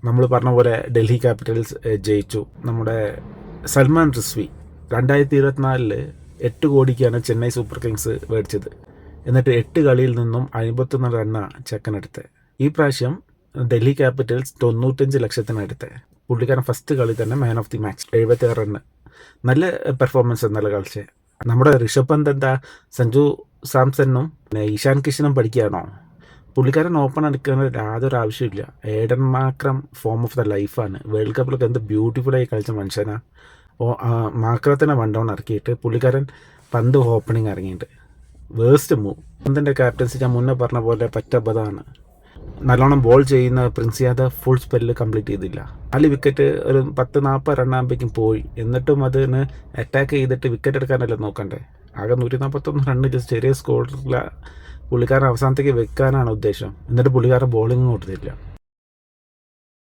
നമ്മൾ പറഞ്ഞ പോലെ ഡൽഹി ക്യാപിറ്റൽസ് ജയിച്ചു. നമ്മുടെ സൽമാൻ റിസ്വി 2024 8 കോടിക്കാണ് ചെന്നൈ സൂപ്പർ കിങ്സ് മേടിച്ചത്. എന്നിട്ട് 8 കളിയിൽ നിന്നും 51 റണ്ണാണ് ചെക്കനെടുത്തത്. ഈ പ്രാവശ്യം ഡൽഹി ക്യാപിറ്റൽസ് 95 ലക്ഷത്തിനെടുത്തത്. പുള്ളിക്കാരൻ ഫസ്റ്റ് കളി തന്നെ man of the match, 76 run. നല്ല പെർഫോമൻസ് നല്ല കളിച്ച്. നമ്മുടെ ഋഷഭ് പന്ത് എന്താ സഞ്ജു സാംസണും ഇഷാൻ കിഷനും പഠിക്കുകയാണോ? പുള്ളിക്കാരൻ ഓപ്പൺ എടുക്കുന്ന യാതൊരു ആവശ്യമില്ല. Aidan Markram form of the ലൈഫാണ്. വേൾഡ് കപ്പിലൊക്കെ എന്ത് ബ്യൂട്ടിഫുള്ളായി കളിച്ച മനുഷ്യനാണ്. മാക്രത്തിനെ 1 ഡൗൺ ഇറക്കിയിട്ട് പുള്ളിക്കാരൻ പന്ത് ഓപ്പണിങ് ഇറങ്ങിയിട്ട് വേസ്റ്റ് മൂവ്. പന്തിൻ്റെ ക്യാപ്റ്റൻസി ഞാൻ മുന്നേ പറഞ്ഞ പോലെ പറ്റബതാണ്. നല്ലോണം ബോൾ ചെയ്യുന്ന Prince Yadav full spell complete ചെയ്തില്ല. 4 വിക്കറ്റ് ഒരു 10-40 റണ്ണാകുമ്പോഴേക്കും പോയി. എന്നിട്ടും അതിന് അറ്റാക്ക് ചെയ്തിട്ട് വിക്കറ്റ് എടുക്കാനല്ല നോക്കണ്ടേ. ആകെ 141 റണ്ണിൽ ചെറിയ സ്കോറിൽ പുള്ളിക്കാരൻ അവസാനത്തേക്ക് വെക്കാനാണ് ഉദ്ദേശം. എന്നിട്ട് പുള്ളിക്കാരൻ ബോളിംഗ് കൊടുത്തില്ല.